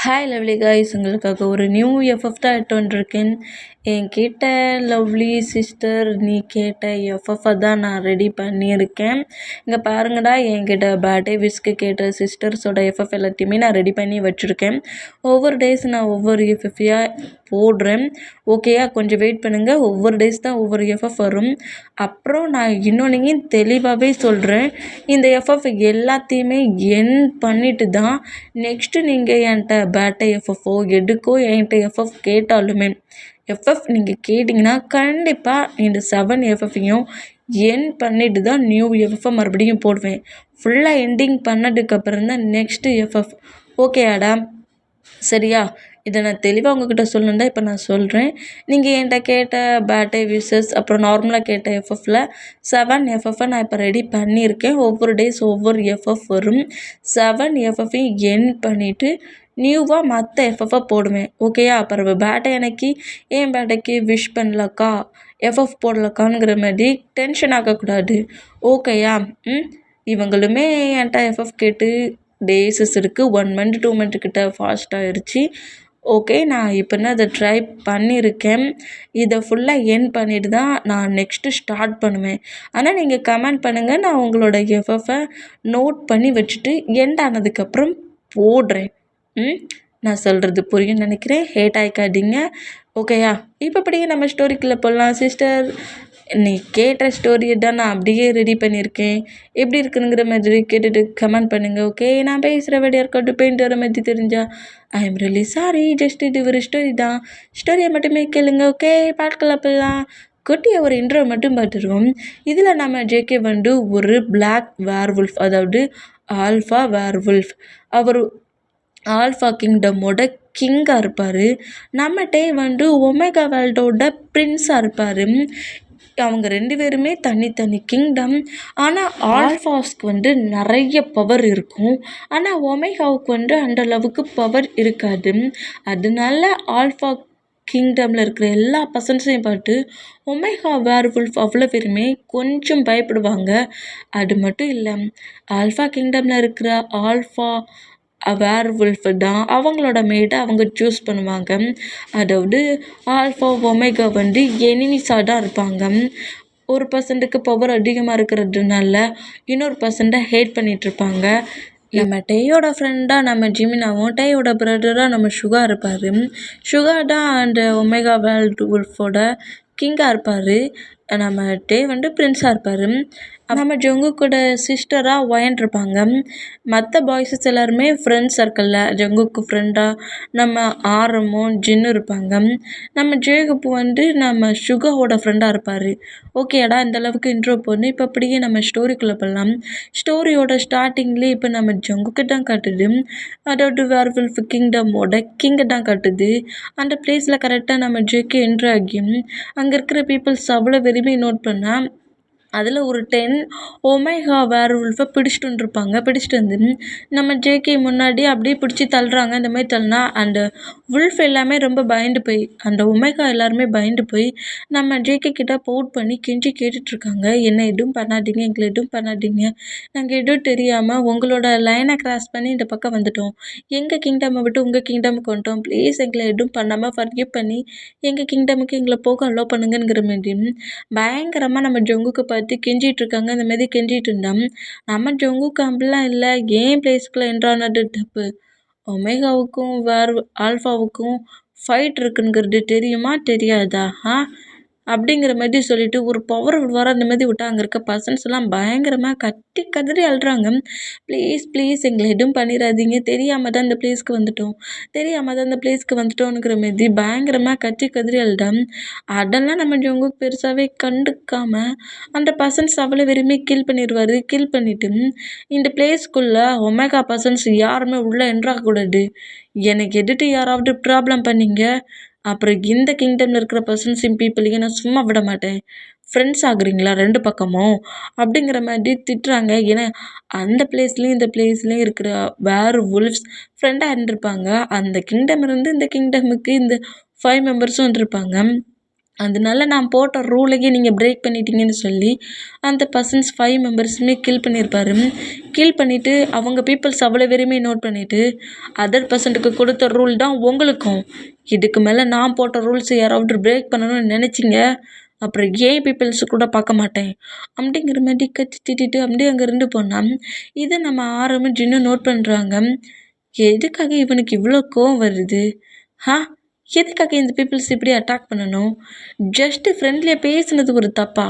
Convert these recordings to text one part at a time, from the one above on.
Hi lovely guys, உங்களுக்காக ஒரு new FF தான் எடுத்து வந்திருக்கேன். என்கிட்ட லவ்லி சிஸ்டர் நீ கேட்ட எஃப்எஃப்பை தான் நான் ரெடி பண்ணியிருக்கேன். இங்கே பாருங்கடா, என்கிட்ட பர்த்டே விஷ்க்கு கேட்ட சிஸ்டர்ஸோட எஃப்எஃப் எல்லாத்தையுமே நான் ரெடி பண்ணி வச்சுருக்கேன். ஒவ்வொரு டேஸ் நான் ஒவ்வொரு எஃப்எஃப்யாக போடுறேன். ஓகேயா, கொஞ்சம் வெயிட் பண்ணுங்கள். ஒவ்வொரு டேஸ் தான் ஒவ்வொரு எஃப்எஃப் வரும். அப்புறம் நான் இன்னொன்னையும் தெளிவாகவே சொல்கிறேன், இந்த எஃப்எஃப் எல்லாத்தையுமே என் பண்ணிட்டு தான் நெக்ஸ்ட்டு நீங்கள் என்கிட்ட பர்த்டே எஃப்எஃப்ஓ எதுக்கோ என்கிட்ட எஃப்எஃப் கேட்டாலுமே எஃப்எஃப் நீங்கள் கேட்டிங்கன்னா கண்டிப்பாக இந்த 7 எஃப்எஃப்பையும் என் பண்ணிட்டு தான் நியூ எஃப்எஃப் மறுபடியும் போடுவேன். ஃபுல்லாக எண்டிங் பண்ணதுக்கப்புறம் தான் நெக்ஸ்ட்டு எஃப்எஃப். ஓகேயாடா? சரியா? இதை நான் தெளிவாக உங்ககிட்ட சொல்லணுன்னா இப்போ நான் சொல்கிறேன். நீங்கள் என்கிட்ட கேட்ட பர்த்டே விஷஸ் அப்புறம் நார்மலாக கேட்ட எஃப்எஃப்பில் 7 எஃப்எஃப்பை நான் இப்போ ரெடி பண்ணியிருக்கேன். ஒவ்வொரு டேஸ் ஒவ்வொரு எஃப்எஃப் வரும். 7 எஃப்எஃப்பையும் என் பண்ணிவிட்டு நியூவாக மற்ற எஃப்எஃப்பை போடுவேன். ஓகேயா? அப்புறம் பர்த்டே அன்னைக்கு ஏன் பர்த்டேக்கு விஷ் பண்ணலக்கா, எஃப்எஃப் போடலக்கானுங்கிற மாதிரி டென்ஷன் ஆகக்கூடாது. ஓகேயா? இவங்களுமே என்கிட்ட எஃப்எஃப் கேட்டு டேஸஸ் இருக்குது. 1 மந்த் 2 மந்த் கிட்ட ஃபாஸ்ட் ஆகிடுச்சு. ஓகே, நான் இப்போனா அதை ட்ரை பண்ணியிருக்கேன். இதை ஃபுல்லாக என் பண்ணிட்டு தான் நான் நெக்ஸ்ட்டு ஸ்டார்ட் பண்ணுவேன். ஆனால் நீங்கள் கமெண்ட் பண்ணுங்கள், நான் உங்களோட எஃப்எஃப்பை நோட் பண்ணி வச்சுட்டு எண்ட் ஆனதுக்கப்புறம் போடுறேன். நான் சொல்கிறது புரியும்னு நினைக்கிறேன். ஹேட் ஆகிக்காதீங்க. ஓகேயா? இப்போ அப்படியே நம்ம ஸ்டோரிக்குள்ளே போடலாம். சிஸ்டர், நீ கேட்ட ஸ்டோரியை தான் நான் அப்படியே ரெடி பண்ணியிருக்கேன். எப்படி இருக்குங்கிற மாதிரி கேட்டுட்டு கமெண்ட் பண்ணுங்கள். ஓகே, நான் பேசுகிற வேடியாக இருக்கட்டும் பெயிண்ட் வர மாதிரி தெரிஞ்சா I am really sorry. Just இது ஒரு ஸ்டோரி தான். ஸ்டோரியை மட்டுமே கேளுங்க. ஓகே, பாட்கலாம் போடலாம். குட்டியாக ஒரு இன்ட்ரோ மட்டும் பார்த்துருவோம். இதில் நம்ம ஜேகே வந்து ஒரு பிளாக் வேர்வுல்ஃப், அதாவது ஆல்ஃபா வேர்வுல்ஃப். அவர் ஆல்ஃபா கிங்டமோட கிங்காக இருப்பார். நம்ம டே வந்து ஒமேகா வேர்ல்டோட பிரின்ஸாக இருப்பார். அவங்க 2 பேருமே தனித்தனி கிங்டம். ஆனால் ஆல்ஃபாஸ்க்கு வந்து நிறைய பவர் இருக்கும். ஆனால் ஒமேகாவுக்கு வந்து அந்த அளவுக்கு பவர் இருக்காது. அதனால ஆல்ஃபா கிங்டமில் இருக்கிற எல்லா பர்சன்ஸையும் பார்த்து ஒமேகா வேர்வுல்ஃப் அவ்வளோ பேருமே கொஞ்சம் பயப்படுவாங்க. அது மட்டும் இல்லை, ஆல்ஃபா கிங்டமில் இருக்கிற ஆல்ஃபா வேர்வுல்ஃப் தான் அவங்களோட மேடை அவங்க சூஸ் பண்ணுவாங்க. அதாவது ஆல்ஃபா ஒமேகா வந்து எனிமிஸாக தான் இருப்பாங்க. ஒரு பர்சன்ட்டுக்கு பவர் அதிகமாக இருக்கிறதுனால இன்னொரு பர்சன்ட்டை ஹேட் பண்ணிகிட்ருப்பாங்க. நம்ம டேயோட ஃப்ரெண்டாக நம்ம ஜிமினாவும் டேயோட பிரதராக நம்ம சுகா இருப்பார். சுகா தான் அந்த ஒமேகா வேர்வுல்ஃபோட கிங்காக இருப்பார். நம்ம டே வந்து பிரின்ஸாக இருப்பார். நம்ம ஜங்குக்கோட சிஸ்டராக ஒயன் இருப்பாங்க. மற்ற பாய்ஸஸ் எல்லாருமே ஃப்ரெண்ட்ஸ் சர்க்கிளில் ஜங்குக்கு ஃப்ரெண்டாக நம்ம ஆரமும் ஜின்னும் இருப்பாங்க. நம்ம ஜேகப்பு வந்து நம்ம சுகாவோட ஃப்ரெண்டாக இருப்பார். ஓகேடா, இந்த அளவுக்கு இன்ட்ரோ பண்ணி இப்போ அப்படியே நம்ம ஸ்டோரிக்குள்ளே போடலாம். ஸ்டோரியோட ஸ்டார்டிங்லேயே இப்போ நம்ம ஜங்குக்கு தான் காட்டுது. அதாவது வேர்வுல்ஃப் கிங்டமோட கிங்கை தான் காட்டுது. அந்த பிளேஸில் கரெக்டாக நம்ம ஜேக்கு என்ட்ரு ஆகி அங்கே இருக்கிற பீப்புள்ஸ் அவ்வளோ வெறுமை நோட் பண்ணால் அதில் ஒரு 10 ஒமேகா வேர்வுல்ஃபை பிடிச்சிட்டு வந்துருப்பாங்க. பிடிச்சிட்டு வந்து நம்ம ஜேகே முன்னாடி அப்படியே பிடிச்சி தள்ளுறாங்க. இந்த மாதிரி தள்ளினா அந்த உல்ஃப் எல்லாமே ரொம்ப பயந்து போய், அந்த ஒமேகா எல்லாருமே பயந்து போய் நம்ம ஜேகே கிட்ட போட் பண்ணி கெஞ்சி கேட்டுட்ருக்காங்க. என்ன எதுவும் பண்ணாதீங்க, எங்களை எதுவும் பண்ணாதீங்க, நாங்கள் எதுவும் தெரியாமல் உங்களோட லைனை கிராஸ் பண்ணி இந்த பக்கம் வந்துட்டோம், எங்கள் கிங்டமை விட்டு உங்கள் கிங்டமுக்கு வந்துட்டோம், ப்ளீஸ் எங்களை எதுவும் பண்ணாமல் ஃபர்கிவ் பண்ணி எங்கள் கிங்டமுக்கு எங்களை போக அலோவ் பண்ணுங்கிற மாதிரி பயங்கரமாக நம்ம ஜங்குக்கு பார்த்து கெஞ்சிகிட்ருக்காங்க. இந்த மாதிரி கெஞ்சிகிட்டு இருந்தால் நம்ம ஜங்குக்கு அப்படிலாம் இல்லை, ஏன் பிளேஸ்க்குள்ளே என்ட்ரானது தப்பு, ஒமேகாவுக்கும் ஆல்ஃபாவுக்கும் ஃபைட் இருக்குங்கிறது தெரியுமா தெரியாதா அப்படிங்கிற மாதிரி சொல்லிட்டு ஒரு பவர் வர அந்த மாதிரி விட்டா அங்கே இருக்க பர்சன்ஸ் எல்லாம் பயங்கரமாக கத்தி கதறி அழுறாங்க. ப்ளீஸ் ப்ளீஸ் எங்களை எதுவும் பண்ணிடாதீங்க, தெரியாமல் தான் இந்த பிளேஸ்க்கு வந்துட்டோங்கிற மாதிரி பயங்கரமாக கத்தி கதறி அழுதான். அதெல்லாம் நம்ம ஜங்குக்கு பெருசாகவே கண்டுக்காமல் அந்த பர்சன்ஸ் அவ்வளோ வெறுமே கில் பண்ணிடுவார். கில் பண்ணிவிட்டு இந்த பிளேஸ்க்குள்ளே ஒமேகா பர்சன்ஸ் யாருமே உள்ளே என்ட்ராகக்கூடாது, எனக்கு எதிர்த்து யாராவது ப்ராப்ளம் பண்ணிங்க அப்புறம் இந்த கிங்டமில் இருக்கிற பர்சன்ஸையும் பீப்புளையும் நான் சும்மா விட மாட்டேன், ஃப்ரெண்ட்ஸ் ஆகுறீங்களா 2 பக்கமும் அப்படிங்கிற மாதிரி திட்டுறாங்க. ஏன்னா அந்த பிளேஸ்லேயும் இந்த பிளேஸ்லேயும் இருக்கிற வேர்வுல்ஃப்ஸ் ஃப்ரெண்டாக இருந்திருப்பாங்க. அந்த கிங்டம் இருந்து இந்த கிங்டமுக்கு இந்த 5 மெம்பர்ஸும் வந்திருப்பாங்க. அதனால நான் போட்ட ரூலையே நீங்கள் பிரேக் பண்ணிட்டீங்கன்னு சொல்லி அந்த பர்சன்ஸ் 5 மெம்பர்ஸுமே கில் பண்ணியிருப்பாரு. கில் பண்ணிவிட்டு அவங்க பீப்புள்ஸ் அவ்வளோ பேருமே நோட் பண்ணிவிட்டு அதர் பர்சன்ட்டுக்கு கொடுத்த ரூல் தான் உங்களுக்கும். இதுக்கு மேலே நான் போட்ட ரூல்ஸை யாராவது பிரேக் பண்ணணும்னு நினச்சிங்க அப்புறம் ஏன் பீப்புள்ஸு கூட பார்க்க மாட்டேன் அப்படிங்கிற மாதிரி கத்தி திட்டிட்டு அப்படியே அங்கே இருந்து போனான். இதை நம்ம ஆரம்பிச்சு இன்னும் நோட் பண்ணுறாங்க. எதுக்காக இவனுக்கு இவ்வளோ கோவம் வருது? எதுக்காக இந்த பீப்புள்ஸ் இப்படி அட்டாக் பண்ணணும்? ஜஸ்ட்டு ஃப்ரெண்ட்லியாக பேசுனது ஒரு தப்பா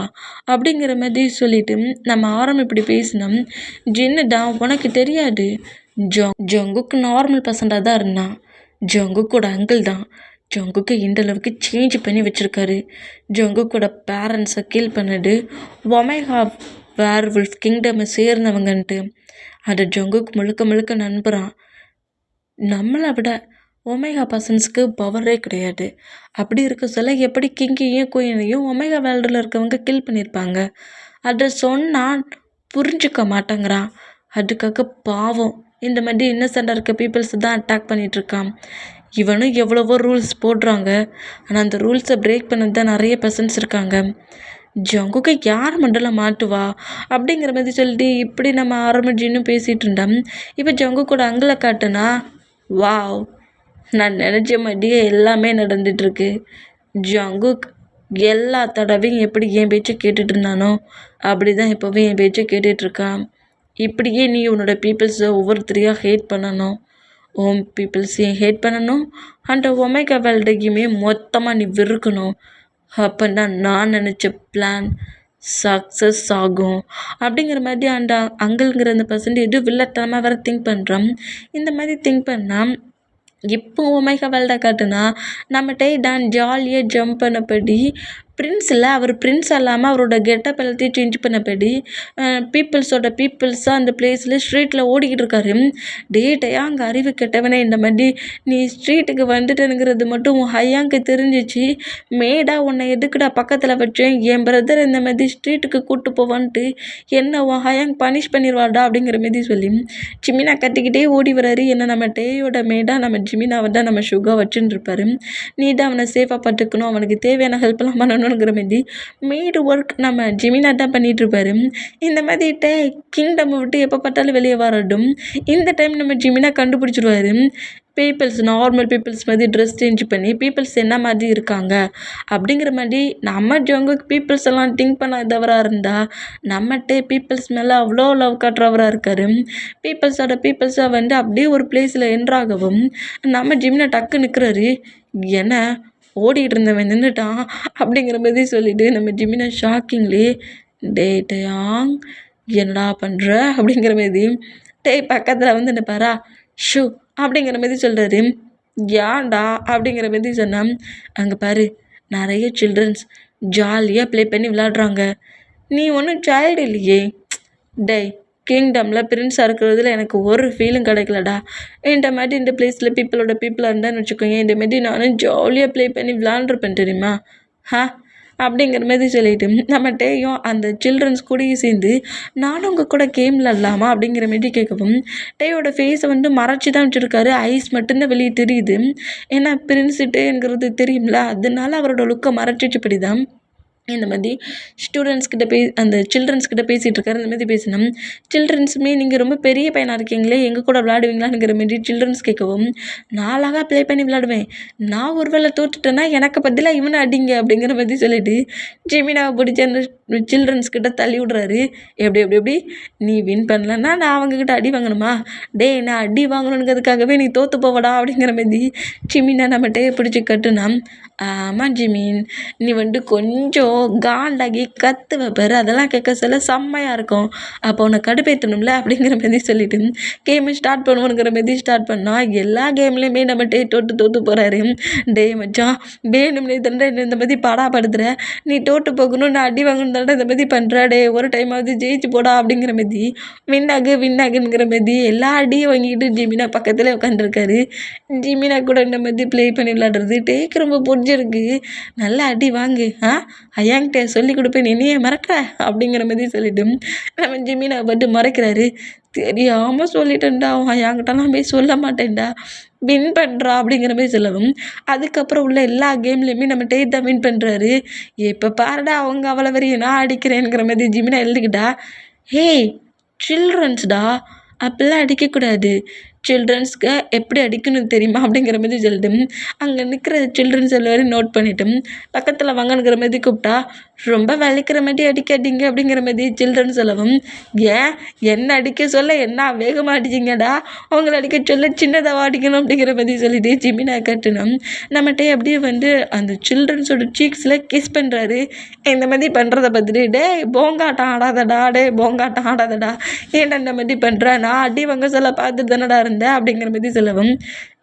அப்படிங்கிற மாதிரி சொல்லிட்டு நம்ம இப்படி பேசினோம். ஜின்னுடா உனக்கு தெரியாது, ஜங்குக்கு நார்மல் பர்சண்டாக தான் இருந்தான். ஜங்குக்கோட அங்கிள் தான் ஜங்குக்கு இந்த அளவுக்கு சேஞ்ச் பண்ணி வச்சுருக்காரு. ஜங்குக்கோட பேரண்ட்ஸை கில் பண்ணிட்டு ஒமேகா வேர்வுல்ஃப் கிங்டமை சேர்ந்தவங்கன்ட்டு அதை ஜங்குக்கு முழுக்க முழுக்க நம்புகிறான். நம்மளை விட ஒமேகா பர்சன்ஸ்க்கு பவரே கிடையாது. அப்படி இருக்க சொல்ல எப்படி கிங்கையும் குயினையும் ஒமேகா வேர்ல்டில் இருக்கவங்க கில் பண்ணியிருப்பாங்க? அதை சொன்னால் புரிஞ்சுக்க மாட்டேங்கிறான். அதுக்காக பாவம் இந்த மாதிரி இன்னசென்ட்டாக இருக்க பீப்புள்ஸ் தான் அட்டாக் பண்ணிகிட்ருக்கான். இவனும் எவ்வளவோ ரூல்ஸ் போடுறாங்க, ஆனால் அந்த ரூல்ஸை பிரேக் பண்ணது தான் நிறைய பர்சன்ஸ் இருக்காங்க. ஜங்குக்கு யார் மண்டலம் மாட்டுவா அப்படிங்கிற மாதிரி சொல்லிட்டு இப்படி நம்ம ஆரம்பிச்சின்னு பேசிகிட்டு இருந்தோம். இப்போ ஜங்கு கூட அங்கிளை காட்டுனா வாவ், நான் நினச்ச மாதிரியே எல்லாமே நடந்துகிட்ருக்கு. ஜங்குக் எல்லா தடவையும் எப்படி என் பேச்சை கேட்டுட்டு இருந்தானோ அப்படி தான் இப்போவே என் பேச்சை கேட்டுட்ருக்கான். இப்படியே நீ உன்னோட பீப்புள்ஸை ஒவ்வொருத்தரையாக ஹேட் பண்ணணும். ஓம் பீப்புள்ஸையும் ஹேட் பண்ணணும், அந்த ஒமேகா வேர்ல்டையுமே மொத்தமாக நீ வெறுக்கணும். அப்போ தான் நான் நினச்ச பிளான் சக்ஸஸ் ஆகும் அப்படிங்கிற மாதிரி அந்த அங்கிள்ங்கிற அந்த பர்சன்ட் எதுவும் வில்லத்தனமாக வேறு திங்க் பண்ணுறான். இந்த மாதிரி திங்க் பண்ணால் இப்போ ஒமேகா வேர்ல்டை காட்டுனா நம்ம தான் ஜாலியாக ஜம்ப் பண்ணபடி பிரின்ஸ் இல்லை, அவர் பிரின்ஸ் இல்லாமல் அவரோட கெட்டப் எல்லாத்தையும் சேஞ்ச் பண்ணபடி பீப்புள்ஸாக அந்த பிளேஸில் ஸ்ட்ரீட்டில் ஓடிக்கிட்டு இருக்காரு. டேட்டையா அங்கே அறிவு கெட்டவனே, இந்த மாதிரி நீ ஸ்ட்ரீட்டுக்கு வந்துட்டேனுங்கிறது மட்டும் உன் ஹையாங்க்கு தெரிஞ்சிச்சு. மேடா உன்னை எதுக்குடா பக்கத்தில் வச்சேன், என் பிரதர் இந்த மாதிரி ஸ்ட்ரீட்டுக்கு கூப்பிட்டு போவான்ட்டு என்ன உன் ஹையாங் பனிஷ் பண்ணிடுவாடா அப்படிங்கிற மாதிரி சொல்லி ஜிமினா கட்டிக்கிட்டே ஓடி வராரு. என்ன நம்ம டேயோட மேடா நம்ம ஜிமினாவை தான் நம்ம சுகா வச்சுன்னு இருப்பாரு. நீ தான் அவனை சேஃபாக பார்த்துக்கணும், அவனுக்கு தேவையான ஹெல்ப்லாம் பண்ணணுங்கிற மாதிரி மேடு ஒர்க் நம்ம ஜிமினா தான் பண்ணிகிட்ருப்பாரு. இந்த மாதிரி கிங்டம் விட்டு எப்போ பார்த்தாலும் வெளியே வரட்டும். இந்த டைம் நம்ம ஜிமினா கண்டுபிடிச்சிடுவார். பீப்புள்ஸ் நார்மல் பீப்புள்ஸ் மாதிரி ட்ரெஸ் சேஞ்ச் பண்ணி பீப்புள்ஸ் என்ன மாதிரி இருக்காங்க அப்படிங்கிற மாதிரி நம்ம ஜங்குக்கு பீப்புள்ஸ் எல்லாம் திங்க் பண்ணாதவராக இருந்தால் நம்மகிட்டே பீப்புள்ஸ் மேலே அவ்வளோ லவ் காட்டுறவராக இருக்கார். பீப்புள்ஸாக வந்து அப்படியே ஒரு பிளேஸில் என்ட்ராகவும் நம்ம ஜிமினா டக்கு நிற்கிறாரு. என்ன ஓடிட்டு இருந்தவன் நின்றுட்டான் அப்படிங்கிற மாதிரி சொல்லிவிட்டு நம்ம ஜிமினா ஷாக்கிங்லி டேயாங் என்னடா பண்ணுற அப்படிங்கிற மாதிரி பக்கத்தில் வந்து நிற்பாரா ஷூ அப்படிங்கிற மாதிரி சொல்கிறாரு. ஏன்டா அப்படிங்கிற மாதிரி சொன்னான். அங்கே பாரு நிறைய சில்ட்ரன்ஸ் ஜாலியாக ப்ளே பண்ணி விளாட்றாங்க, நீ ஒன்றும் சைல்டு இல்லையே. கிங்டமில் பிரின்ஸாக இருக்கிறதுல எனக்கு ஒரு ஃபீலும் கிடைக்கலடா. இந்த மாதிரி இந்த பிளேஸில் பீப்புளாக இருந்தான்னு வச்சுக்கோங்க, இந்த மாதிரி நானும் ஜாலியாக ப்ளே பண்ணி விளாண்டுருப்பேன் தெரியுமா அப்படிங்கிற மாதிரி சொல்லிட்டு நம்ம டேயும் அந்த சில்ட்ரன்ஸ் கூடயும் சேர்ந்து நானும் உங்கள் கூட கேம் விளாட்லாமா அப்படிங்கிற மாதிரி கேட்கவும் டேயோட ஃபேஸை வந்து மறைச்சி தான் வச்சுருக்காரு. ஐஸ் மட்டும்தான் வெளியே தெரியுது. ஏன்னா பிரின்ஸு டேங்கிறது தெரியும்ல, அதனால அவரோட லுக்கை மறைச்சி வச்சபடி தான் இந்த மாதிரி அந்த சில்ட்ரன்ஸ்கிட்ட பேசிகிட்டு இருக்காரு. இந்த மாதிரி பேசினோம். சில்ட்ரன்ஸுமே நீங்கள் ரொம்ப பெரிய பையனாக இருக்கீங்களே, எங்கள் கூட விளையாடுவீங்களாங்கிற மாதிரி சில்ட்ரன்ஸ் கேட்கவும் நான் அழகாக ப்ளே பண்ணி விளையாடுவேன், நான் ஒரு வேளை தோற்றுட்டேன்னா எனக்கு பதிலாக இவனை அடிங்க அப்படிங்கிற மாதிரி சொல்லிட்டு ஜிமினாவை பிடிச்ச அந்த சில்ட்ரன்ஸ்கிட்ட தள்ளி விட்றாரு. எப்படி நீ வின் பண்ணலன்னா நான் அவங்கக்கிட்ட அடி வாங்கணுமா? நான் அடி வாங்கணுங்கிறதுக்காகவே நீ தோற்று போவடா அப்படிங்கிற மாதிரி ஜிமினா நம்ம பிடிச்சி கட்டுனா. ஆமாம் ஜிமின், நீ வந்து கொஞ்சம் காண்டாகி கத்துவ பாரு, அதெல்லாம் கேட்க சொல்ல செம்மையாக இருக்கும். அப்போ உன்னை கடுப்பேற்றணும்ல அப்படிங்கிற மாதிரி சொல்லிட்டு கேமை ஸ்டார்ட் பண்ணுவோங்கிற மாதிரி ஸ்டார்ட் பண்ணால் எல்லா கேம்லேயுமே நம்ம தோற்று போகிறாரு. மச்சான் வேணும்னே தண்டை இந்த மாதிரி பாடாப்படுத்துகிற, நீ தோற்று போகணும், நான் அடி வாங்கணும் தண்டை இந்த மாதிரி பண்ணுற. ஒரு டைமாவது ஜெயிச்சு போடா அப்படிங்கிற மாதிரி வின்னாகுங்கிற மாதிரி எல்லா அடியும் வாங்கிட்டு ஜிமினா பக்கத்தில் உட்காந்துருக்காரு. ஜிமினா கூட இந்த மாதிரி ப்ளே பண்ணி விளாடுறது டேக்கு ரொம்ப பிடிச்சிருக்கு. நல்லா அடி வாங்கு, ஐயாங்கிட்ட சொல்லி கொடுப்பேன், என்னையே மறக்கிற அப்படிங்கிற மாதிரி சொல்லிட்டு நம்ம ஜிமினா பட்டு மறைக்கிறாரு. தெரியாமல் சொல்லிட்டேன்டா, என்கிட்டலாம் போய் சொல்ல மாட்டேன்டா, வின் பண்ணுறா அப்படிங்கிற மாதிரி சொல்லவும் அதுக்கப்புறம் உள்ள எல்லா கேம்லேயுமே நம்ம டே தான் வின் பண்ணுறாரு. இப்போ பாருடா அவங்க அவ்வளோ வரையும் நான் அடிக்கிறேங்கிற மாதிரி ஜிமினா எழுதுக்கிட்டா. ஹேய் சில்ட்ரன்ஸ்டா, அப்படிலாம் அடிக்கக்கூடாது, சில்ட்ரன்ஸ்க்கு எப்படி அடிக்கணும் தெரியுமா அப்படிங்கிற மாதிரி சொல்லிட்டு அங்கே நிற்கிற சில்ட்ரன்ஸ் எல்லோரும் நோட் பண்ணிவிட்டு பக்கத்தில் வாங்கணுங்கிற மாதிரி கூப்பிட்டா, ரொம்ப வலிக்கிற மாதிரி அடிக்காதீங்க அப்படிங்கிற மாதிரி சில்ட்ரன்ஸ் சொல்லவும், ஏன் என்ன அடிக்க சொல்ல என்ன வேகமாக அடிச்சிங்கடா, அவங்கள அடிக்க சொல்ல சின்னதாக அடிக்கணும் அப்படிங்கிற மாதிரி சொல்லிட்டு ஜிமினா கட்டணும் நம்மகிட்டே அப்படியே அந்த சில்ட்ரன்ஸோட சீக்ஸில் கிஸ் பண்ணுறாரு. இந்த மாதிரி பண்ணுறத பார்த்துட்டு, டே போங்காட்டம் ஆடாதடா, டே போங்காட்டம் ஆடாதடா, ஏன்டா இந்த மாதிரி பண்ணுற, நான் அடி வாங்க சொல்ல பார்த்துட்டு தானடா இருந்தேன் அப்படிங்கிற மாதிரி சொல்லவும்,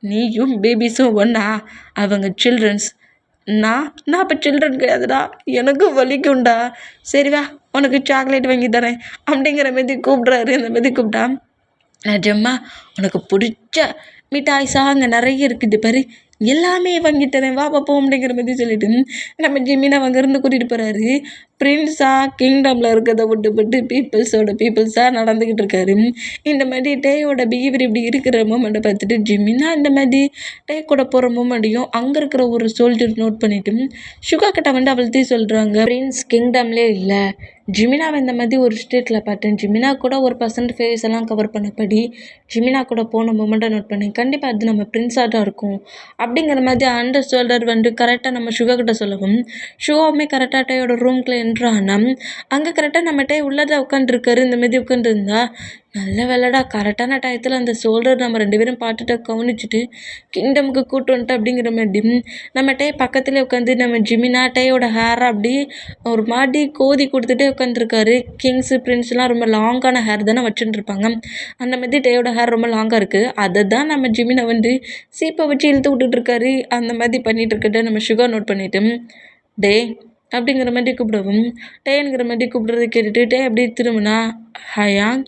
நீயும் பேபிஸும் ஒன்றா, அவங்க சில்ட்ரன்ஸ், நான் இப்போ சில்ட்ரன் கிடையாதுடா, எனக்கும் வலிக்கும்டா, சரி வா உனக்கு சாக்லேட் வாங்கி தரேன் அப்படிங்கிற மாதிரி கூப்பிட்றாரு. இந்த மாதிரி கூப்பிட்டா, நிஜமா உனக்கு பிடிச்ச மிட்டாய்ஸா அங்கே நிறைய இருக்குது பாரு, எல்லாமே வாங்கி தரேன் வா பார்ப்போம் அப்படிங்கிற மாதிரி சொல்லிட்டு நம்ம ஜிமினா அங்கேருந்து கூட்டிகிட்டு போகிறாரு. பிரின்ஸாக கிங்டமில் இருக்கிறத விட்டுப்பட்டு பீப்புள்ஸாக நடந்துக்கிட்டு இருக்காரு. இந்த மாதிரி டேயோட பிஹேவியர் இப்படி இருக்கிற மூமெண்ட்டை பார்த்துட்டு ஜிமினா இந்த மாதிரி டே கூட போகிற மூமெண்ட்டையும் அங்கே இருக்கிற ஒரு சோல்ஜர் நோட் பண்ணிவிட்டு சுகா கிட்ட அவள்கிட்ட சொல்கிறாங்க, பிரின்ஸ் கிங்டம்லேயே இல்லை, ஜிமினாவை இந்த மாதிரி ஒரு ஸ்டேட்டில் பார்த்தேன், ஜிமினா கூட ஒரு பர்சன்ட் ஃபேஸ் எல்லாம் கவர் பண்ணபடி ஜிமினா கூட போன மூமெண்ட்டை நோட் பண்ணேன், கண்டிப்பாக அது நம்ம பிரின்ஸாக தான் இருக்கும் அப்படிங்கிற மாதிரி அண்டர் ஷோல்டர் கரெக்டாக நம்ம சுகா கிட்ட சொல்லவும், சுகாவுமே கரெக்டாக டேயோட ரூம்குள்ளே என்ட்ரானா அங்கே கரெக்டாக நம்ம டே உள்ளதான் உட்காந்துருக்காரு. இந்த மாதிரி உட்காந்துருந்தா, நல்ல வேலைடா கரெக்டான டயத்தில் அந்த ஷோல்டர் நம்ம 2 பேரும் பார்த்துட்டு கவனிச்சுட்டு கிங்டமுக்கு கூட்டு வந்துட்டு அப்படிங்கிற மாதிரி நம்ம டே பக்கத்துலேயே உட்காந்து நம்ம ஜிமினா டேயோட ஹேரை அப்படி ஒரு மாதிரி கோதி கொடுத்துட்டே உட்காந்துருக்காரு. கிங்ஸு பிரின்ஸ்லாம் ரொம்ப லாங்கான ஹேர் தானே வச்சுட்டு இருப்பாங்க, அந்த மாதிரி டேயோட ஹேர் ரொம்ப லாங்காக இருக்குது, அதை தான் நம்ம ஜிமினை சீப்பை வச்சு இழுத்து விட்டுட்ருக்காரு. அந்த மாதிரி பண்ணிகிட்டு இருக்கட்ட நம்ம சுகர் நோட் பண்ணிவிட்டு, டே அப்படிங்கிற மாதிரி கூப்பிடவும், டேங்கிற மாதிரி கூப்பிடுறது கேட்டுட்டு டே அப்படி திரும்பினா, ஹயாங்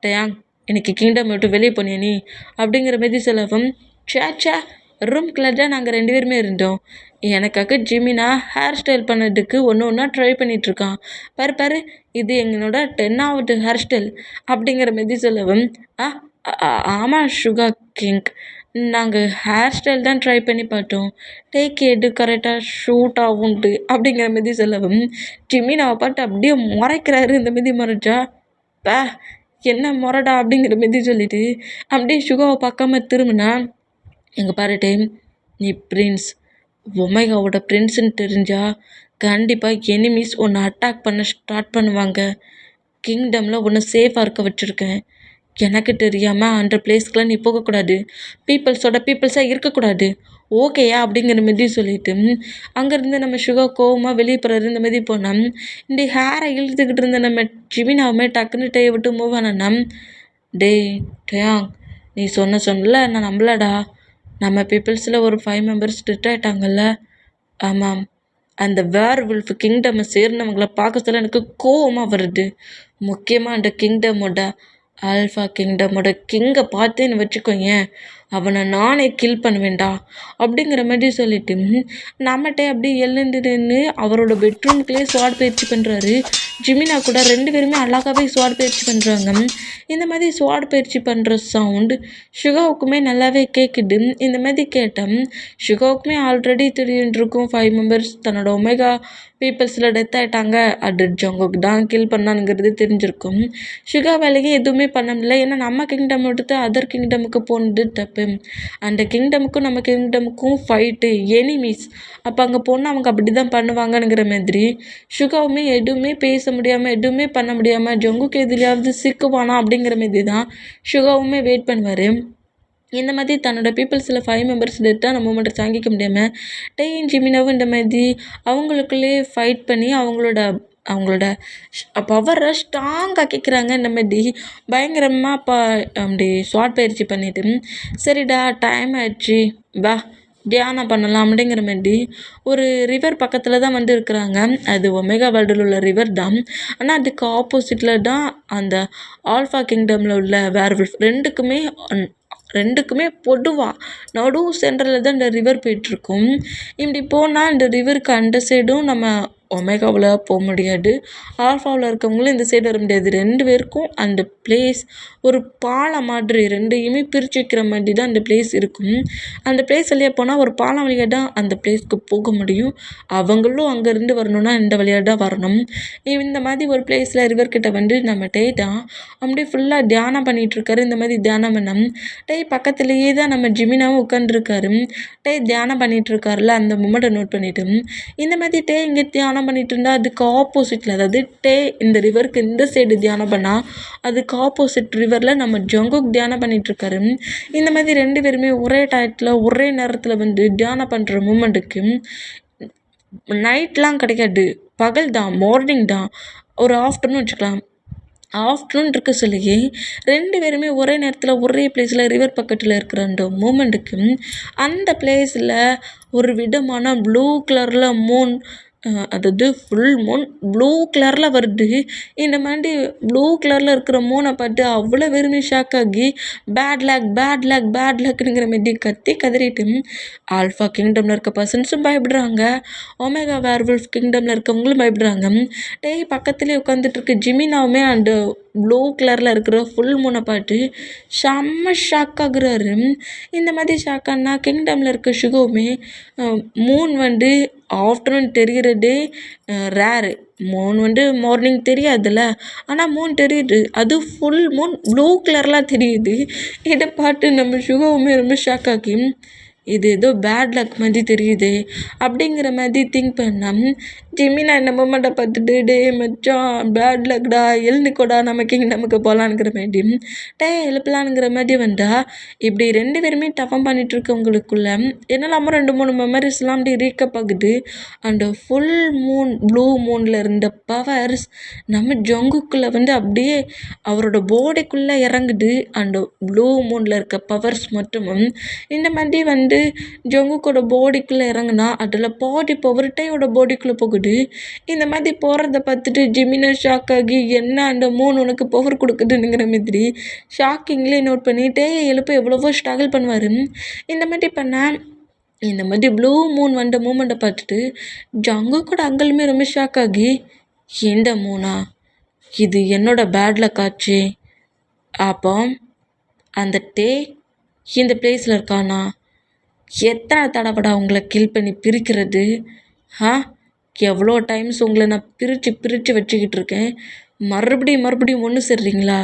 டயாங் எனக்கு கிங்டம் விட்டு வெளியே போனியா நீ அப்படிங்கிற மாதிரி சொல்லவும், சேச்சா ரூம்குள்ளே தான் நாங்கள் 2 பேருமே இருந்தோம், எனக்காக ஜிமினா ஹேர் ஸ்டைல் பண்ணதுக்கு ஒன்றா ட்ரை பண்ணிகிட்ருக்கான், பாரு இது எங்களோட 10வது ஹேர் ஸ்டைல் அப்படிங்கிற மாதிரி சொல்லவும், ஆமாம் சுகா கிங், நாங்கள் ஹேர் ஸ்டைல் தான் ட்ரை பண்ணி பார்த்தோம், டேக் எடு கரெக்டாக ஷூட் ஆகும்ட்டு அப்படிங்கிற மாதிரி சொல்லவும், ஜிமினாவை பார்த்து அப்படியே முறைக்கிறாரு. இந்த மாதிரி முறைச்சா, என்ன முறைடா அப்படிங்கிற மாதிரி சொல்லிட்டு அப்படியே சுகாவை பார்க்காம திரும்பினா, எங்கே பாரு டைம், நீ பிரின்ஸ் ஒமேகாவோட பிரின்ஸுன்னு தெரிஞ்சால் கண்டிப்பாக எனிமீஸ் உன்னை அட்டாக் பண்ண ஸ்டார்ட் பண்ணுவாங்க, கிங்டமில் உன்னை சேஃபாக இருக்க வச்சுருக்கேன், எனக்கு தெரியாமல் அந்த பிளேஸ்க்கெலாம் நீ போகக்கூடாது, பீப்புள்ஸாக இருக்கக்கூடாது, ஓகேயா அப்படிங்கிற மாதிரி சொல்லிவிட்டு அங்கேருந்து நம்ம சுகா கோவமாக வெளியே போகிறாரு. இந்த மாதிரி போனால் இந்த ஹேரை இழுத்துக்கிட்டு இருந்த நம்ம ஜிமினாவுமே டக்குன்னு டேயை விட்டு மூவ் ஆனா, டே டயாங் நீ சொன்னல நான் நம்பலடா, நம்ம பீப்புள்ஸில் ஒரு 5 மெம்பர்ஸ் டெட் ஆகிட்டாங்கல்ல, ஆமாம், அந்த வேர்வுல்ஃப் கிங்டமை சேர்ந்தவங்களை பார்க்க சொல்ல எனக்கு கோவமாக வருது, முக்கியமாக அந்த கிங்டமோட ஆல்ஃபா கிங்டமோட கிங்கை பார்த்தேன்னு வச்சுக்கோங்க, அவனை நானே கில் பண்ணுவேன்டா அப்படிங்கிற மாதிரி சொல்லிட்டு நம்மகிட்ட அப்படியே எழுந்து நின்று அவரோட பெட்ரூம்குள்ளே ஸ்வாட் பயிற்சி பண்ணுறாரு. ஜிமினா கூட 2 பேருமே அழகாகவே ஸ்வாட் பயிற்சி பண்ணுறாங்க. இந்த மாதிரி ஸ்வாட் பயிற்சி பண்ணுற சவுண்டு சுகாவுக்குமே நல்லாவே கேட்குது. இந்த மாதிரி கேட்டேன் சுகாவுக்குமே ஆல்ரெடி தெரிஞ்சிருக்கும் 5 மெம்பர்ஸ் தன்னோட ஒமேகா பீப்புள்ஸில் டெத் ஆகிட்டாங்க, அது ஜங்குக்கு தான் கில் பண்ணானுங்கிறது தெரிஞ்சிருக்கும். சுகா வேலைக்கு எதுவுமே பண்ண முடியல, ஏன்னா நம்ம கிங்டம் எடுத்து அதர் கிங்டமுக்கு போனது தப்பு, அந்த கிங்டமுக்கும் நம்ம கிங்டமுக்கும் ஃபைட்டு எனிமீஸ், அப்போ அங்கே போனால் அவங்க அப்படி தான் பண்ணுவாங்கங்கிற மாதிரி சுகாவுமே எதுவுமே பேச முடியாமல் எதுவுமே பண்ண முடியாமல் ஜங்குக்கு எதுலையாவது சிக்குவானா அப்படிங்கிற மாதிரி தான் சுகாவுமே வெயிட் பண்ணுவார். இந்த மாதிரி தன்னோட பீப்புள்ஸில் 5 மெம்பர்ஸ் டெத்தாக நம்ம மட்டும் தாங்கிக்க முடியாமல் டேயும் ஜிமினாவும் இந்த மாதிரி அவங்களுக்குள்ளேயே ஃபைட் பண்ணி அவங்களோட பவரை ஸ்ட்ராங்காக கேட்குறாங்க. இந்த மாதிரி பயங்கரமாக அப்படி ஸ்வாட் பயிற்சி பண்ணிவிட்டு, சரிடா டைம் ஆயிடுச்சு வா தியானம் பண்ணலாம் அப்படிங்கிற மாதிரி ஒரு ரிவர் பக்கத்தில் தான் இருக்கிறாங்க. அது ஒமேகா வேர்ல்டில் உள்ள ரிவர் தான், ஆனால் அதுக்கு ஆப்போசிட்டில் தான் அந்த ஆல்ஃபா கிங்டமில் உள்ள வேர்வுல்ஃப். 2க்குமே ரெண்டுக்குமே பொதுவாக நடு சென்டரில் தான் இந்த ரிவர் போயிட்டுருக்கும். இப்படி போனால் இந்த ரிவருக்கு அந்த சைடும் நம்ம ஒமேகாவில் போக முடியாது, ஆல்ஃபாவில் இருக்கவங்களும் இந்த சைடு வர முடியாது. 2 பேருக்கும் அந்த பிளேஸ் ஒரு பாலம் மாதிரி, ரெண்டையுமே பிரித்து வைக்கிற மாதிரி தான் அந்த பிளேஸ் இருக்கும். அந்த பிளேஸ் வழியாக போனால் ஒரு பாலம் வழியாக தான் அந்த பிளேஸ்க்கு போக முடியும். அவங்களும் அங்கேருந்து வரணும்னா இந்த வழியாக தான் வரணும். இந்த மாதிரி ஒரு பிளேஸில் ரிவர்கிட்ட வந்து நம்ம தான் அப்படியே ஃபுல்லாக தியானம் பண்ணிகிட்ருக்காரு. இந்த மாதிரி தியானம் பண்ண பக்கத்துலேயே தான் நம்ம ஜிமினாவும் உட்காந்துருக்காரு. தியானம் பண்ணிகிட்ருக்காருல, அந்த மூமெண்ட்டை நோட் பண்ணிவிட்டு இந்த மாதிரி இங்கே தியானம் பண்ணிகிட்டு இருந்தால் அதுக்கு ஆப்போசிட்டில், அதாவது இந்த ரிவருக்கு இந்த சைடு தியானம் பண்ணால் அதுக்கு ஆப்போசிட் ரிவரில் நம்ம ஜங்குக் தியானம் பண்ணிகிட்ருக்காரு. இந்த மாதிரி 2 பேருமே ஒரே டயத்தில் ஒரே நேரத்தில் வந்து தியானம் பண்ணுற மூமெண்ட்டுக்கு நைட்லாம் கிடைக்காது, பகல் தான், மார்னிங் தான், ஒரு ஆஃப்டர்நூன் வச்சுக்கலாம். ஆஃப்டர்நூன் இருக்க சொல்லியே 2 பேருமே ஒரே நேரத்தில் ஒரே பிளேஸில் ரிவர் பக்கத்தில் இருக்கிற அந்த மூமெண்ட்டுக்கு அந்த பிளேஸில் ஒரு விதமான ப்ளூ கலரில் மூன், அதாவது ஃபுல் மூன் ப்ளூ கலரில் வருது. இந்த மாதிரி ப்ளூ கலரில் இருக்கிற மூனை பார்த்து அவ்வளோ பேருமே ஷாக் ஆகி bad luck bad luck bad லக்குங்கிற மாதிரி கதறிட்டு ஆல்ஃபா கிங்டமில் இருக்க பர்சன்ஸும் பயப்படுறாங்க, ஒமேகா வேர்வல்ஃப் கிங்டமில் இருக்கவங்களும் பயப்படுறாங்க. பக்கத்துலேயே உட்காந்துட்டு இருக்க ஜிமினாவுமே அந்த ப்ளூ கலரில் இருக்கிற ஃபுல் மூனை பார்த்து செம்ம ஷாக் ஆகுறாரு. இந்த மாதிரி ஷாக் ஆனால் கிங்டமில் இருக்க ஷுகோவுமே மூன் வந்து ஆஃப்டர்நூன் தெரிகிறதே ரேரு, மூன் வந்து மார்னிங் தெரியாதுல்ல, ஆனால் மூன் தெரியுது, அது ஃபுல் மூன் ப்ளூ கலர்லாம் தெரியுது. இதை பார்த்து நம்ம ஷுகோவுமே ரொம்ப ஷாக் ஆகி இது ஏதோ பேட் லக் மாதிரி தெரியுது அப்படிங்கிற மாதிரி திங்க் பண்ணேன். ஜிமினா என்ன மூமெண்ட்டை பார்த்துட்டு டே மச்சான் பேட் லக்டா எழுந்துக்கோடா நம்ம கிங்டமுக்கு போகலான்ங்கிற மாதிரி எழுப்பலான்ங்கிற மாதிரி வந்தால் இப்படி 2 பேருமே டஃபம் பண்ணிகிட்டு இருக்கவங்களுக்குள்ள என்னெல்லாமோ 2-3 மெமரிஸ்லாம் அப்படி ரீக்கப் ஆகுது. அந்த ஃபுல் மூன் ப்ளூ மூனில் இருந்த பவர்ஸ் நம்ம ஜங்குக்குள்ளே வந்து அப்படியே அவரோட பாடிக்குள்ளே இறங்குது. அந்த ப்ளூ மூனில் இருக்க பவர்ஸ் மட்டும் இந்த மாதிரி வந்து ஜங்குக்கோட பாடிக்குள்ளே இறங்குனா அதில் பாடி பவர் டேயோட பாடிக்குள்ளே போகுது. இந்த மாதிரி போகிறத பார்த்துட்டு ஜிமினா ஷாக் ஆகி என்ன அந்த மூன் உனக்கு பவர் கொடுக்குதுங்கிற மாதிரி ஷாக்கிங்லேயே நோட் பண்ணி எழுப்ப எவ்வளவோ ஸ்ட்ரகிள் பண்ணுவார். இந்த மாதிரி பண்ண இந்த மாதிரி ப்ளூ மூன் வந்த மூமெண்ட்டை பார்த்துட்டு ஜங்குக்கோட அங்கலுமே ரொம்ப ஷாக் ஆகி இந்த மூனா இது என்னோட பேட் லக் ஆச்சு, அப்போ அந்த இந்த பிளேஸில் இருக்கானா, எத்தனை தடவைடா உங்களை கில் பண்ணி பிரிக்கிறது, எவ்வளோ டைம்ஸ் உங்களை நான் பிரித்து வச்சுக்கிட்டு இருக்கேன், மறுபடியும் ஒன்று சேர்றீங்களா,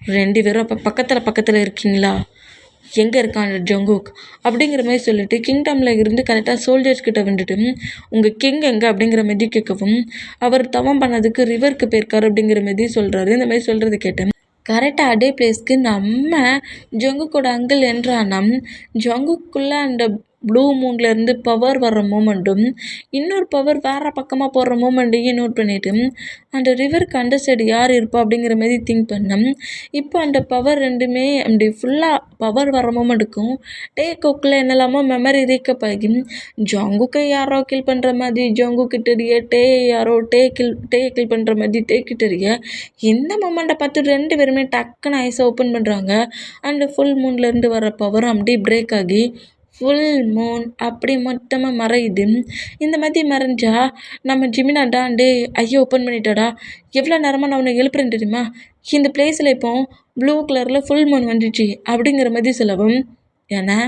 2 பேரும் அப்போ பக்கத்தில் இருக்கீங்களா, எங்கே இருக்கான் ஜங்குக் அப்படிங்கிற மாதிரி சொல்லிட்டு கிங்டமில் இருந்து கரெக்டாக சோல்ஜர்ஸ் கிட்ட வந்துட்டு உங்கள் கிங் எங்கே அப்படிங்கிற மாதிரி கேட்கவும் அவர் தவம் பண்ணதுக்கு ரிவருக்கு போயிருக்காரு அப்படிங்கிற மாதிரி சொல்கிறாரு. இந்த மாதிரி சொல்கிறது கேட்டேன். கரெக்டாக அதே பிளேஸ்க்கு நம்ம ஜங்குக்கோட அங்கிள் என்றானா ஜங்குக்குள்ளே அந்த ப்ளூ மூன்லேருந்து பவர் வர்ற மூமெண்ட்டும் இன்னொரு பவர் வேறு பக்கமாக போடுற மூமெண்ட்டையும் நோட் பண்ணிவிட்டு அந்த ரிவருக்கு அந்த சைடு யார் இருப்பா அப்படிங்கிற மாதிரி திங்க் பண்ணேன். இப்போ அந்த பவர் ரெண்டுமே அப்படி ஃபுல்லாக பவர் வர மூமெண்ட்டுக்கும் கோக்கில் என்னெல்லாமோ மெமரி ரீக்கப் ஆகி ஜங்குக்கை யாரோ கில் பண்ணுற மாதிரி ஜங்குக்கு தெரிய யாரோ கில் பண்ணுற மாதிரி தெரிய இந்த மூமெண்ட்டை பார்த்து 2 பேருமே டக்குன்னு ஐஸை ஓப்பன் பண்ணுறாங்க. அந்த ஃபுல் மூன்லேருந்து வர பவரும் அப்படியே பிரேக் ஆகி ஃபுல் மூன் அப்படி மொத்தமாக மறையுது. இந்த மாதிரி மறைஞ்சா நம்ம ஜிமினாடா ஐயோ ஓப்பன் பண்ணிட்டாடா, எவ்வளோ நேரமாக நான் உன்னை எழுப்புறேன் தெரியுமா, இந்த பிளேஸில் இப்போ ப்ளூ கலரில் ஃபுல் மூன் வந்துச்சு அப்படிங்கிற மாதிரி சொல்லவும், ஏன்னா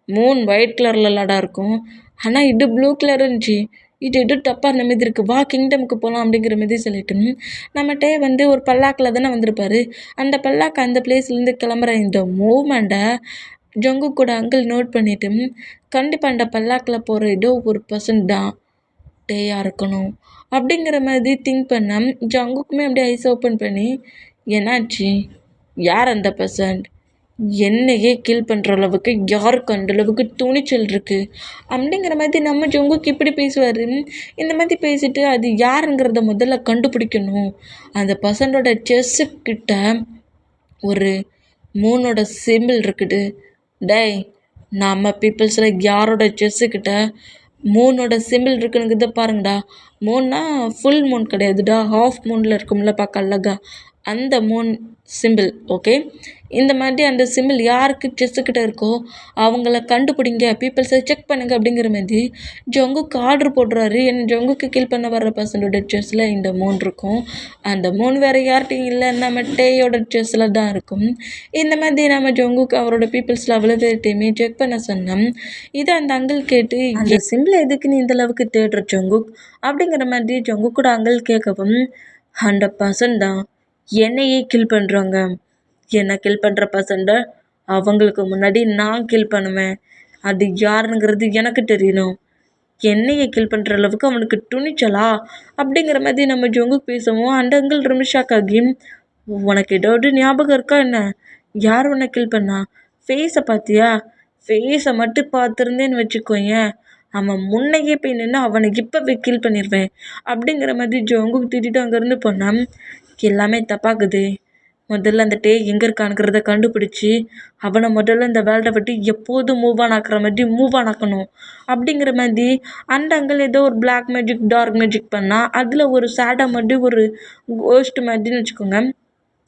மூன் ஒயிட் கலரில் லாடாக இருக்கும், ஆனால் இது ப்ளூ கலர் இருந்துச்சு, இது தப்பாக அந்த மாதிரி இருக்குது, வா கிங்டமுக்கு போகலாம் அப்படிங்கிற மாதிரி சொல்லிட்டு நம்மகிட்டே வந்து ஒரு பல்லாக்கில் தானே வந்திருப்பாரு. அந்த பல்லாக்கு அந்த பிளேஸ்லேருந்து கிளம்புற இந்த மூமெண்ட்டை ஜங்குக்கோட அங்கிள் நோட் பண்ணிவிட்டு கண்டிப்பாக அந்த பல்லாக்கில் போகிற ஏதோ ஒரு பர்சன்ட் தான் இருக்கணும் அப்படிங்கிற மாதிரி திங்க் பண்ண ஜங்குக்குமே அப்படியே ஐஸ் ஓப்பன் பண்ணி என்னாச்சு, யார் அந்த பர்சன்ட், என்னையே கில் பண்ணுற அளவுக்கு யாருக்கு அந்த அளவுக்கு துணிச்சல் இருக்குது அப்படிங்கிற மாதிரி நம்ம ஜங்குக்கு இப்படி பேசுவார். இந்த மாதிரி பேசிட்டு அது யாருங்கிறத முதல்ல கண்டுபிடிக்கணும். அந்த பர்சனோட செஸ்ஸுக்கிட்ட ஒரு மூனோட சிம்பிள் இருக்குது. நம்ம பீப்புள்ஸில் யாரோட செஸ்ஸுக்கிட்ட மூனோட சிம்பிள் இருக்குங்கிறத பாருங்கடா. மூன்னா ஃபுல் மூன் கிடையாதுடா, ஹாஃப் மூனில் இருக்கும்ல பார்க்க அழகா, அந்த மூன் சிம்பிள். ஓகே, இந்த மாதிரி அந்த சிம்பிள் யாருக்கு செஸ்ஸுக்கிட்ட இருக்கோ அவங்கள கண்டுபிடிங்க, பீப்பிள்ஸை செக் பண்ணுங்க அப்படிங்கிற மாதிரி ஜங்குக்கு ஆர்டர் போடுறாரு. ஜங்குக்கு கீல் பண்ண வர்ற பர்சனோட செஸ்ஸில் இந்த 3 இருக்கும். அந்த 3 வேறு யார்கிட்டையும் இல்லை, நம்ம டேயோட செஸ்ஸில் தான் இருக்கும். இந்த மாதிரி நம்ம ஜங்குக்கு அவரோட பீப்புள்ஸில் அவ்வளோ பேர்ட்டையுமே செக் பண்ண சொன்னோம். இதை அந்த அங்கிள் கேட்டு அந்த சிம்பிள் எதுக்கு நீ இந்த அளவுக்கு தேடுற ஜங்குக் அப்படிங்கிற மாதிரி ஜங்குக்கோட அங்கிள் கேட்கவும் 100% தான் என்னையே கில் பண்ணுறாங்க. என்னை கில் பண்ணுற பர்சன்ட்டை அவங்களுக்கு முன்னாடி நான் கில் பண்ணுவேன். அது யாருங்கிறது எனக்கு தெரியணும். என்னையை கில் பண்ணுற அளவுக்கு அவனுக்கு துணிச்சலா அப்படிங்கிற மாதிரி நம்ம ஜங்குக் பேசுவோம். அந்த அங்கிள் ரொம்ப ஷாக் ஆகி உனக்கு ஏதாவது ஞாபகம் இருக்கா என்ன? யார் உன்னை கில் பண்ணா? ஃபேஸை பார்த்தியா? ஃபேஸை மட்டும் பார்த்துருந்தேன்னு வச்சுக்கோயேன், அவன் முன்னையே போய் நின்று அவனை இப்போவே கில் பண்ணிடுவேன் அப்படிங்கிற மாதிரி ஜங்குக் திட்டிட்டு அங்கேருந்து போனான். எல்லாமே தப்பாகுது. முதல்ல அந்த டே எங்கே இருக்கானுங்கிறத கண்டுபிடிச்சி அவனை முதல்ல இந்த வேர்ல்டை விட்டு எப்போதும் மூவ் ஆன் ஆக்குற மாதிரி மூவ் ஆன் ஆக்கணும் அப்படிங்கிற மாதிரி அந்த அங்கிள் ஏதோ ஒரு பிளாக் மேஜிக் டார்க் மேஜிக் பண்ணால் அதில் ஒரு சேடா மாதிரி ஒரு கோஸ்ட் மாதிரின்னு வச்சுக்கோங்க.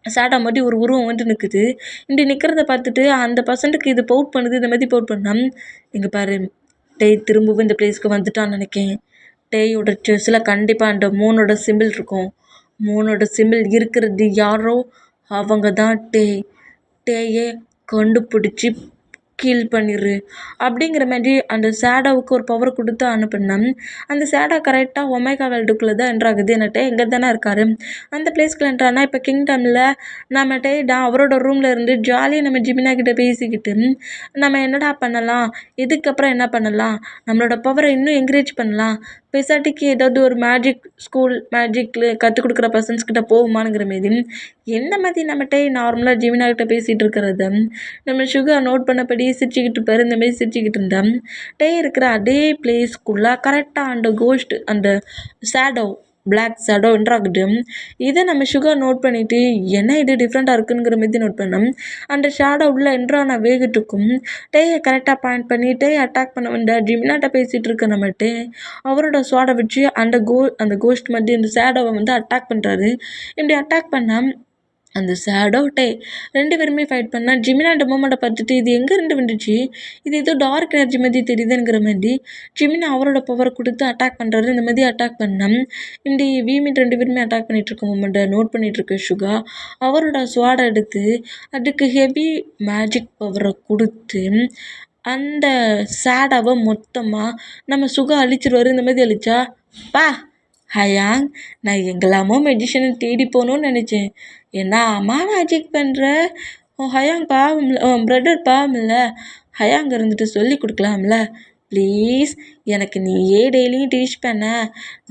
சேடா மாதிரி ஒரு உருவம் வந்து நிற்குது. இப்படி நிற்கிறத பார்த்துட்டு அந்த பர்சன்ட்டுக்கு இது பவுட் பண்ணுது. இந்த மாதிரி பவுட் பண்ணால் இங்கே பாரு, டே திரும்பவும் இந்த பிளேஸ்க்கு வந்துட்டான்னு நினைக்கேன். டேயோட செஸ்ஸில் கண்டிப்பாக அந்த 3ஓட சிம்பிள் இருக்கும். 3ஓட சிம்பிள் இருக்கிறது யாரோ அவங்க தான் டேயை கண்டுபிடிச்சி கீல் பண்ணிடு அப்படிங்கிற மாதிரி அந்த சேடாவுக்கு ஒரு பவர் கொடுத்து அனுப்பினேன். அந்த சேடா கரெக்டாக ஒமேகா வேர்ல்டுக்குள்ளே தான் என்ட்ராகுது. என்ன டே எங்கே தானே இருக்காரு. அந்த பிளேஸ்க்குள்ள என்ட்ரானா இப்போ கிங்டமில் நம்ம டேடா அவரோட ரூமில் இருந்து ஜாலியாக நம்ம ஜிமினா கிட்ட பேசிக்கிட்டு நம்ம என்னடா பண்ணலாம், இதுக்கப்புறம் என்ன பண்ணலாம், நம்மளோட பவரை இன்னும் என்கரேஜ் பண்ணலாம், பெசாட்டிக்கு ஏதாவது ஒரு மேஜிக் ஸ்கூல் மேஜிக்கில் கற்றுக் கொடுக்குற பர்சன்ஸ்கிட்ட போகுமானுங்கிற மாரி என்ன மாதிரி நம்மகிட்ட நார்மலாக ஜிமினா கிட்ட பேசிகிட்டு இருக்கிறத நம்ம சுகர் நோட் பண்ணபடி சிரிச்சுக்கிட்டு இருப்பார். இந்த மாதிரி சிரிச்சுக்கிட்டு இருந்தேன். டே இருக்கிற அதே பிளேஸ்க்குள்ளே கரெக்டாக அந்த கோஸ்ட் அந்த சேடோ பிளாக் ஷேடோ என்ட்ராகுது. இதை நம்ம சுகர் நோட் பண்ணிவிட்டு என்ன இது டிஃப்ரெண்ட்டாக இருக்குங்கிற மாதிரி நோட் பண்ணோம். அந்த ஷேடோ உள்ள என்ட்ரான வேகத்துக்கும் டேயை கரெக்டாக பாயிண்ட் பண்ணி டேயை அட்டாக் பண்ண வந்த ஜிமினாட்ட பேசிகிட்டு இருக்க நம்மகிட்ட அவரோட ஸ்வாடை வச்சு அந்த கோஸ்ட் மாதிரி அந்த ஷேடோவை வந்து அட்டாக் பண்ணுறாரு. இப்படி அட்டாக் பண்ணால் அந்த சேடோ டே 2 பேருமே ஃபைட் பண்ணால் ஜிமினாட்ட மூமெண்ட்டை பார்த்துட்டு இது எங்கேருந்து வந்துச்சு, இது ஏதோ டார்க் எனர்ஜி மாதிரி தெரியுதுங்கிற மாதிரி ஜிமினா அவரோட பவரை கொடுத்து அட்டாக் பண்ணுறாரு. இந்த மாதிரி அட்டாக் பண்ணால் இப்படி வீமிட் 2 பேருமே அட்டாக் பண்ணிகிட்ருக்க மூமெண்ட்டை நோட் பண்ணிகிட்ருக்க சுகா அவரோட ஸ்வாடை எடுத்து அதுக்கு ஹெவி மேஜிக் பவரை கொடுத்து அந்த சேடாவை மொத்தமாக நம்ம சுகா அழிச்சிருவார். இந்த மாதிரி அழிச்சா பா ஹயாங், நான் எங்கெல்லாமோ மெஜிஷியனை தேடி போகணுன்னு நினச்சேன். ஏன்னா அம்மா மேஜிக் பண்ணுற ஹயாங் பாவம்ல, பிரதர் பாவம்ல, ஹயாங் இருந்துட்டு சொல்லி கொடுக்கலாம்ல. ப்ளீஸ் எனக்கு நீயே டெய்லியும் டீச் பண்ண,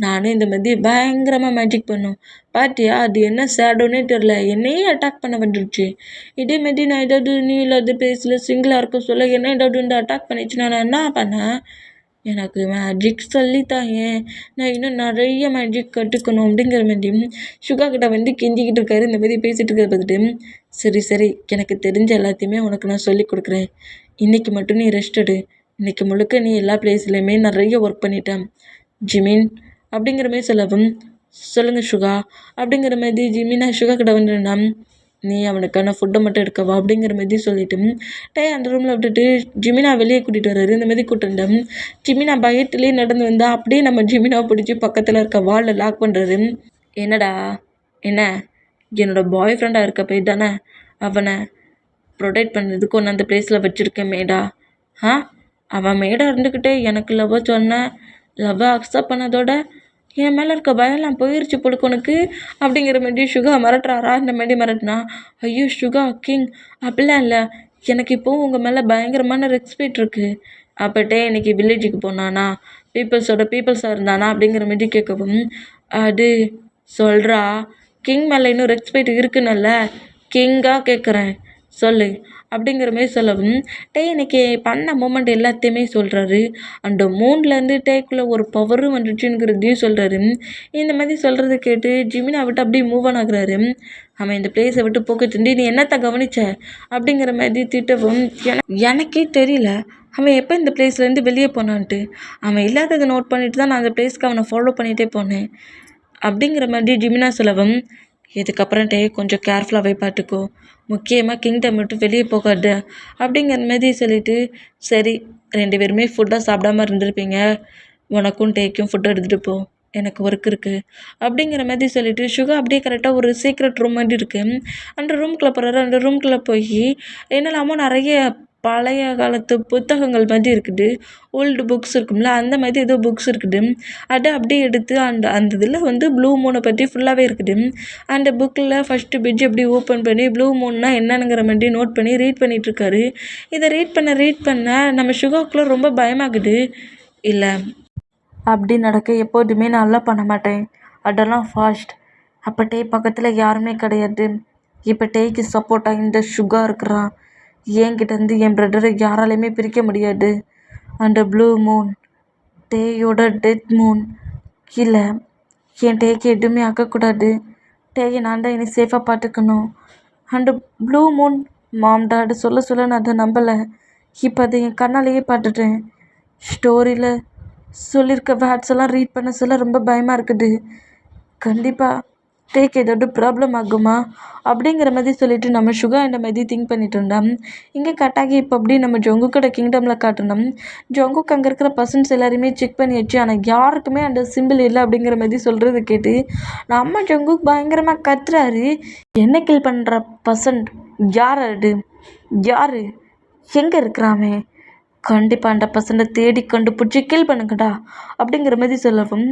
நானும் இந்த மாதிரி பயங்கரமாக மேஜிக் பண்ணும். பார்த்தியா அது என்ன சேடோன்னே தெரில, என்னையே அட்டாக் பண்ண வந்துடுச்சு. இதே மாதிரி நான் ஏதாவது நீ இல்லாத பேஸில் சிங்கிளாக இருக்க சொல்ல என்ன ஏதாவது வந்து அட்டாக் பண்ணிச்சுன்னா நான் என்ன பண்ணேன்? எனக்கு மேஜிக் சொல்லித்தாயே, நான் இன்னும் நிறைய மேஜிக் கற்றுக்கணும் அப்படிங்கிற மாதிரி சுகா கிட்ட வந்து கெஞ்சிக்கிட்டு இருக்காரு. இந்த மாதிரி பேசிகிட்டு இருக்கிறத பார்த்துட்டு சரி சரி எனக்கு தெரிஞ்ச எல்லாத்தையுமே உனக்கு நான் சொல்லி கொடுக்குறேன். இன்றைக்கி மட்டும் நீ ரெஸ்ட் எடு. இன்றைக்கி முழுக்க நீ எல்லா பிளேஸ்லையுமே நிறைய ஒர்க் பண்ணிட்டேன் ஜிமின் அப்படிங்கிற மாதிரி சொல்லவும் சொல்லுங்கள் சுகா அப்படிங்கிற மாதிரி ஜிமினா சுகா கிட்ட வந்துடுனா நீ அவனுக்கான ஃபுட்டை மட்டும் எடுக்கவா அப்படிங்கிற மாதிரி சொல்லிவிட்டு டே அந்த ரூமில் விட்டுட்டு ஜிமினா வெளியே கூட்டிகிட்டு வர்றாரு. இந்த மாதிரி கூட்டிருந்தேன். ஜிமினா பயத்துலேயே நடந்து வந்தால் அப்படியே நம்ம ஜிமினாவை பிடிச்சி பக்கத்தில் இருக்க வாலில் லாக் பண்ணுறாரு. என்னடா என்ன என்னோடய பாய் ஃப்ரெண்டாக இருக்க போய் தானே அவனை ப்ரொடெக்ட் பண்ணுறதுக்கு ஒன்று அந்த பிளேஸில் வச்சுருக்கேன் மேடா. அவன் மேடாக இருந்துக்கிட்டே எனக்கு லவ்வை சொன்னேன், லவ்வை அக்செப்ட் பண்ணதோட என் மேலே இருக்க பயம்லாம் போயிடுச்சு பொழுக்கு உனக்கு அப்படிங்கிற மாதிரி சுகா மிரட்டுறாரா. இந்த மாதிரி மிரட்டினா ஐயோ சுகா கிங் அப்படிலாம் இல்லை, எனக்கு இப்போது உங்கள் மேலே பயங்கரமான ரெஸ்பெக்ட் இருக்குது. அப்பட்டே இன்றைக்கி வில்லேஜுக்கு போனானா பீப்புள்ஸாக இருந்தானா அப்படிங்கிற மாதிரி கேட்கவும் அது சொல்கிறா கிங் மேலே இன்னும் ரெஸ்பெக்ட் இருக்குன்னு கிங்காக கேட்குறேன் சொல்லு அப்படிங்கிற மாதிரி சொல்லவும் டே இன்னைக்கு பண்ண மூமெண்ட் எல்லாத்தையுமே சொல்கிறாரு. அந்த மூன்லேருந்து டேக்குள்ளே ஒரு பவரும் வந்துச்சுங்கிறதையும் சொல்கிறாரு. இந்த மாதிரி சொல்கிறத கேட்டு ஜிமினா விட்டு அப்படியே மூவ் ஆன் ஆகுறாரு. அவன் இந்த பிளேஸை விட்டு போக்கச்சுண்டி நீ என்னத்தை கவனிச்ச அப்படிங்கிற மாதிரி திட்டவும் எனக்கே தெரியல அவன் எப்போ இந்த பிளேஸ்லேருந்து வெளியே போனான்ட்டு. அவன் இல்லாததை நோட் பண்ணிட்டு தான் நான் அந்த பிளேஸ்க்கு அவனை ஃபாலோ பண்ணிகிட்டே போனேன் அப்படிங்கிற மாதிரி ஜிமினா சொல்லவும் இதுக்கப்புறம் டே கொஞ்சம் கேர்ஃபுல்லாகவே பார்த்துக்கோ, முக்கியமாக கிங்டம் விட்டு வெளியே போகாது அப்படிங்கிற மாதிரி சொல்லிட்டு, சரி 2 பேருமே ஃபுட்டாக சாப்பிடாம இருந்திருப்பீங்க, உனக்கும் டேக்கும் ஃபுட்டு எடுத்துகிட்டு போ, எனக்கு ஒர்க் இருக்குது அப்படிங்கிற மாதிரி சொல்லிட்டு சுகா அப்படியே கரெக்டாக ஒரு சீக்ரெட் ரூம் மாதிரி இருக்குது அந்த ரூம்குள்ளே போகிறாரு. அந்த ரூம்குள்ளே போய் என்னெல்லாமோ நிறைய பழைய காலத்து புத்தகங்கள் மாதிரி இருக்குது, ஓல்டு புக்ஸ் இருக்கும்ல அந்த மாதிரி ஏதோ புக்ஸ் இருக்குது. அதை அப்படியே எடுத்து அந்த அந்த இதில் வந்து ப்ளூ மூனை பற்றி ஃபுல்லாகவே இருக்குது. அந்த புக்கில் ஃபஸ்ட்டு பேஜ் அப்படி ஓப்பன் பண்ணி ப்ளூ மூன்னா என்னங்கிற மாதிரி நோட் பண்ணி ரீட் பண்ணிகிட்ருக்காரு. இதை ரீட் பண்ண நம்ம சுகாவுக்குள்ளே ரொம்ப பயமாகுது. இல்லை, அப்படி நடக்க எப்போதுமே நான் நல்லா பண்ண மாட்டேன், அதெல்லாம் ஃபாஸ்ட். அப்போ டே பக்கத்தில் யாருமே கிடையாது. இப்போ டேக்கு சப்போர்ட்டாக இந்த சுகா இருக்கிறான். என்கிட்டேருந்து என் பிரதரை யாராலையுமே பிரிக்க முடியாது. அந்த ப்ளூ மூன் டேயோட டெத் மூன். இல்லை, என் டேக்கு எதுவுமே ஆகக்கூடாது. டேயை நான் தான் என்னை சேஃபாக பார்த்துக்கணும். அந்த ப்ளூ மூன் மாம் டாடு சொல்ல நான் அதை நம்பலை. இப்போ அதை என் கண்ணாலேயே பார்த்துட்டேன். ஸ்டோரியில் சொல்லியிருக்க வேர்ட்ஸ் எல்லாம் ரீட் பண்ண சொல்ல ரொம்ப பயமாக இருக்குது. கண்டிப்பாக டேக் ஏதாவது ப்ராப்ளம் ஆகுமா அப்படிங்கிற மாதிரி சொல்லிட்டு நம்ம சுகா இந்த மாதிரி திங்க் பண்ணிட்டு இருந்தோம். இங்கே கட்டாகி இப்போ அப்படி நம்ம ஜொங்குக்கோட கிங்டமில் காட்டணும். ஜொங்குக்கு அங்கே இருக்கிற பர்சன்ஸ் எல்லாருமே செக் பண்ணியாச்சு, ஆனால் யாருக்குமே அந்த சிம்பிள் இல்லை அப்படிங்கிற மாதிரி சொல்கிறது கேட்டு நம்ம ஜொங்குக்கு பயங்கரமாக கத்துறாரு. என்ன கில் பண்ணுற பர்சன்ட் யார்? அது யார்? எங்கே இருக்கிறாமே? கண்டிப்பாக அந்த பர்சனை தேடி கண்டுபிடிச்சி கில் பண்ணுங்கடா அப்படிங்கிற மாதிரி சொல்லவும்